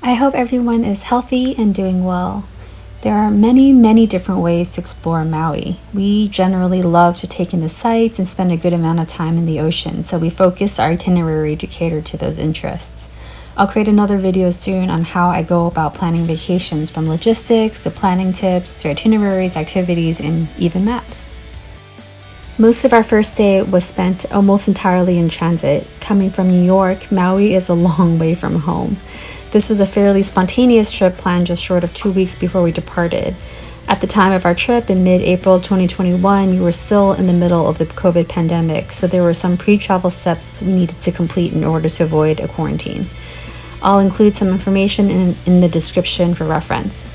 I hope everyone is healthy and doing well. There are many different ways to explore Maui. We generally love to take in the sights and spend a good amount of time in the ocean, so we focus our itinerary to cater to those interests. I'll create another video soon on how I go about planning vacations, from logistics to planning tips to itineraries, activities, and even maps. Most of our first day was spent almost entirely in transit. Coming from New York, Maui is a long way from home. This was a fairly spontaneous trip planned just short of 2 weeks before we departed. At the time of our trip in mid-April 2021, we were still in the middle of the COVID pandemic, so there were some pre-travel steps we needed to complete in order to avoid a quarantine. I'll include some information in the description for reference.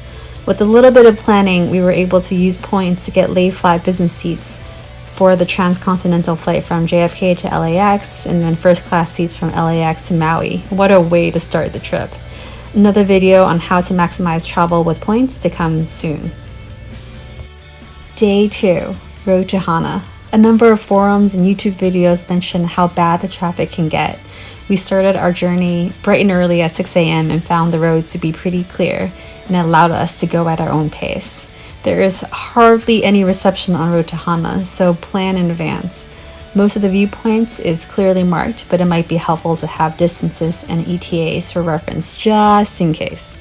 With a little bit of planning, we were able to use points to get lay-flat business seats for the transcontinental flight from JFK to LAX, and then first-class seats from LAX to Maui. What a way to start the trip. Another video on how to maximize travel with points to come soon. Day 2, Road to Hana. A number of forums and YouTube videos mention how bad the traffic can get. We started our journey bright and early at 6 a.m. and found the road to be pretty clear, and it allowed us to go at our own pace. There is hardly any reception on Road to Hana, so plan in advance. Most of the viewpoints is clearly marked, but it might be helpful to have distances and ETAs for reference just in case.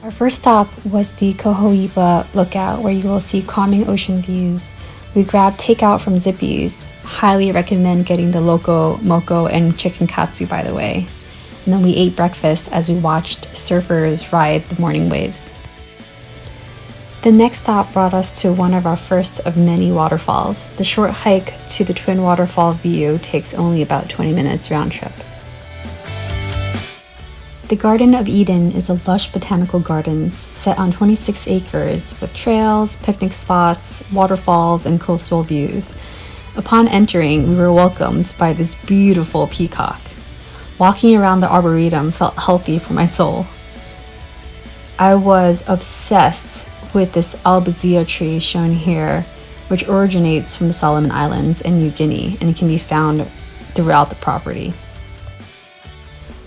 Our first stop was the Kohoiba lookout, where you will see calming ocean views. We grabbed takeout from Zippy's. Highly recommend getting the loco moco and chicken katsu, by the way. And then we ate breakfast as we watched surfers ride the morning waves. The next stop brought us to one of our first of many waterfalls. The short hike to the Twin Waterfall view takes only about 20 minutes round trip. The Garden of Eden is a lush botanical gardens set on 26 acres with trails, picnic spots, waterfalls, and coastal views. Upon entering, we were welcomed by this beautiful peacock. Walking around the arboretum felt healthy for my soul. I was obsessed with this albizia tree shown here, which originates from the Solomon Islands in New Guinea and can be found throughout the property.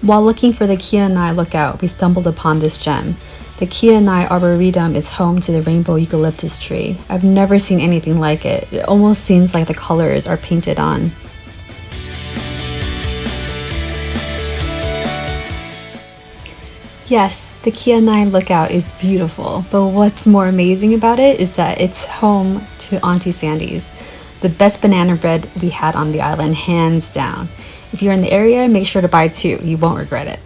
While looking for the Kaenae lookout, we stumbled upon this gem. The Kaenae Arboretum is home to the rainbow eucalyptus tree. I've never seen anything like it. It almost seems like the colors are painted on. Yes, the Kaenae lookout is beautiful, but what's more amazing about it is that it's home to Auntie Sandy's, the best banana bread we had on the island, hands down. If you're in the area, make sure to buy 2, you won't regret it.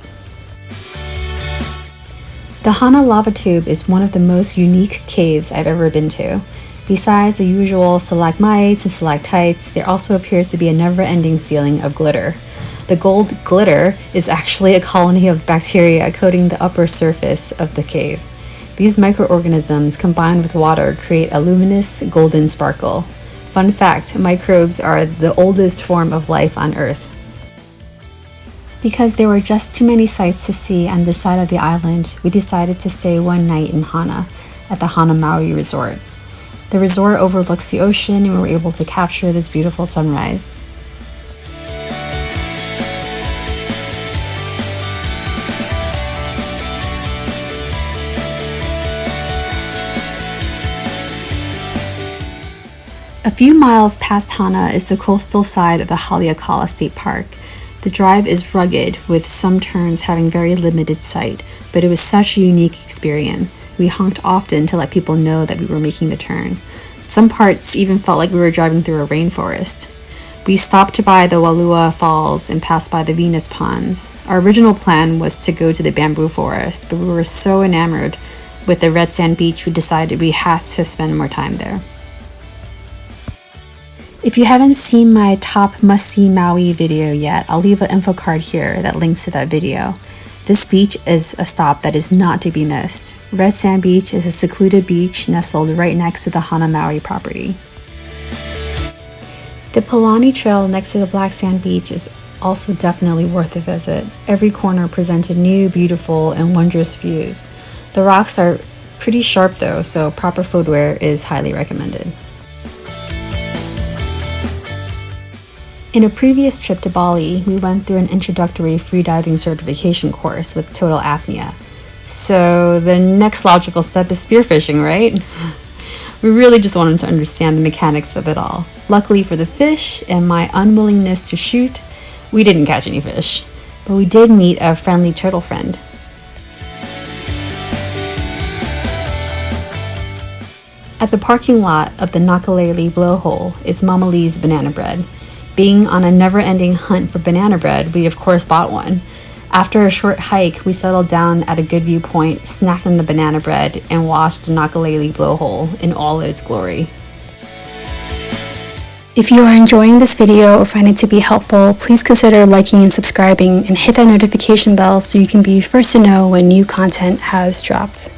The Hana Lava Tube is one of the most unique caves I've ever been to. Besides the usual stalagmites and stalactites, there also appears to be a never-ending ceiling of glitter. The gold glitter is actually a colony of bacteria coating the upper surface of the cave. These microorganisms combined with water create a luminous golden sparkle. Fun fact, microbes are the oldest form of life on Earth. Because there were just too many sights to see on this side of the island, we decided to stay one night in Hana at the Hana Maui resort. The resort overlooks the ocean and we were able to capture this beautiful sunrise. A few miles past Hana is the coastal side of the Haleakala State Park. The drive is rugged, with some turns having very limited sight, but it was such a unique experience. We honked often to let people know that we were making the turn. Some parts even felt like we were driving through a rainforest. We stopped to buy the Walua Falls and passed by the Venus Ponds. Our original plan was to go to the bamboo forest, but we were so enamored with the red sand beach we decided we had to spend more time there. If you haven't seen my top must-see Maui video yet, I'll leave an info card here that links to that video. This beach is a stop that is not to be missed. Red Sand Beach is a secluded beach nestled right next to the Hana Maui property. The Piilani Trail next to the Black Sand Beach is also definitely worth a visit. Every corner presented new, beautiful, and wondrous views. The rocks are pretty sharp though, so proper footwear is highly recommended. In a previous trip to Bali, we went through an introductory freediving certification course with total apnea. So the next logical step is spearfishing, right? We really just wanted to understand the mechanics of it all. Luckily for the fish and my unwillingness to shoot, we didn't catch any fish, but we did meet a friendly turtle friend. At the parking lot of the Nakalele blowhole is Mama Lee's banana bread. Being on a never-ending hunt for banana bread, we of course bought one. After a short hike, we settled down at a good viewpoint, snacked on the banana bread, and watched the Nakalele blowhole in all its glory. If you are enjoying this video or find it to be helpful, please consider liking and subscribing and hit that notification bell so you can be first to know when new content has dropped.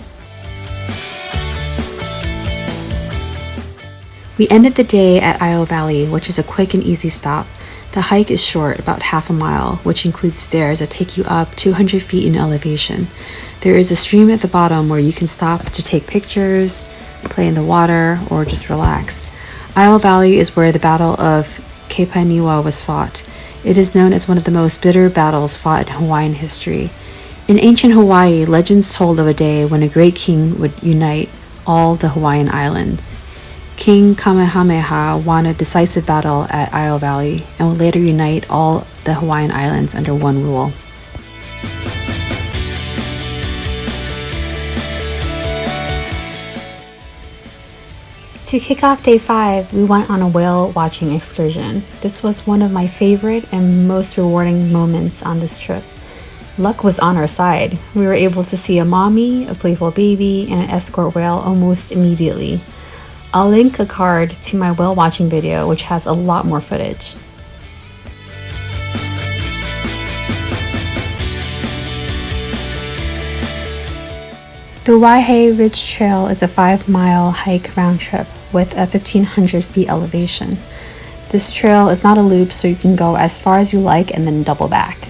We ended the day at Iao Valley, which is a quick and easy stop. The hike is short, about half a mile, which includes stairs that take you up 200 feet in elevation. There is a stream at the bottom where you can stop to take pictures, play in the water, or just relax. Iao Valley is where the Battle of Kaenae was fought. It is known as one of the most bitter battles fought in Hawaiian history. In ancient Hawaii, legends told of a day when a great king would unite all the Hawaiian islands. King Kamehameha won a decisive battle at Iao Valley and would later unite all the Hawaiian islands under one rule. To kick off day 5, we went on a whale watching excursion. This was one of my favorite and most rewarding moments on this trip. Luck was on our side. We were able to see a mommy, a playful baby, and an escort whale almost immediately. I'll link a card to my whale watching video, which has a lot more footage. The Waihee Ridge Trail is a 5-mile hike round trip with a 1,500 feet elevation. This trail is not a loop, so you can go as far as you like and then double back.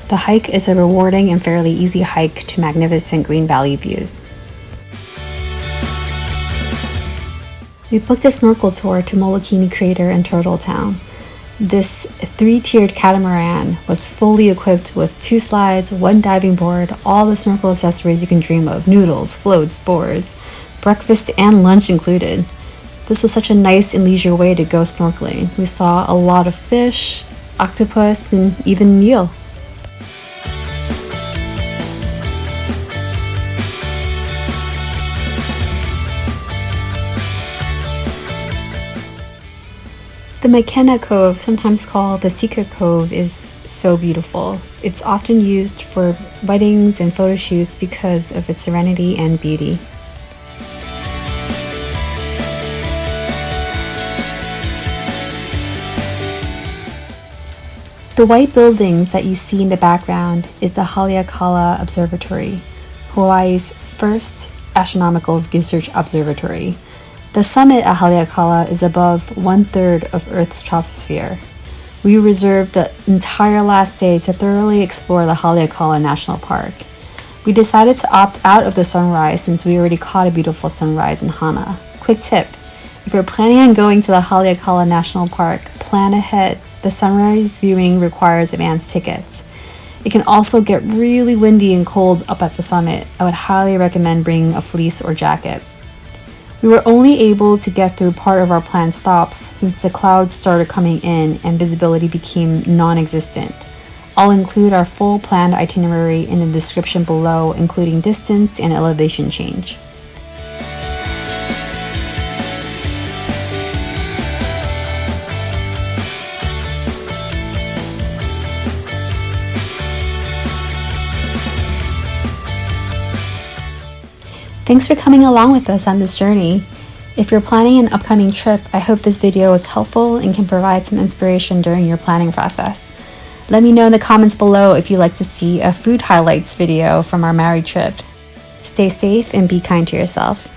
The hike is a rewarding and fairly easy hike to magnificent Green Valley views. We booked a snorkel tour to Molokini Crater and Turtle Town. This 3-tiered catamaran was fully equipped with 2 slides, 1 diving board, all the snorkel accessories you can dream of, noodles, floats, boards, breakfast and lunch included. This was such a nice and leisure way to go snorkeling. We saw a lot of fish, octopus, and even eel. The Makena Cove, sometimes called the Secret Cove, is so beautiful. It's often used for weddings and photo shoots because of its serenity and beauty. The white buildings that you see in the background is the Haleakala Observatory, Hawaii's first astronomical research observatory. The summit at Haleakala is above 1/3 of Earth's troposphere. We reserved the entire last day to thoroughly explore the Haleakala National Park. We decided to opt out of the sunrise since we already caught a beautiful sunrise in Hana. Quick tip, if you're planning on going to the Haleakala National Park, plan ahead. The sunrise viewing requires advance tickets. It can also get really windy and cold up at the summit. I would highly recommend bringing a fleece or jacket. We were only able to get through part of our planned stops since the clouds started coming in and visibility became non-existent. I'll include our full planned itinerary in the description below, including distance and elevation change. Thanks for coming along with us on this journey. If you're planning an upcoming trip, I hope this video was helpful and can provide some inspiration during your planning process. Let me know in the comments below if you'd like to see a food highlights video from our Maui trip. Stay safe and be kind to yourself.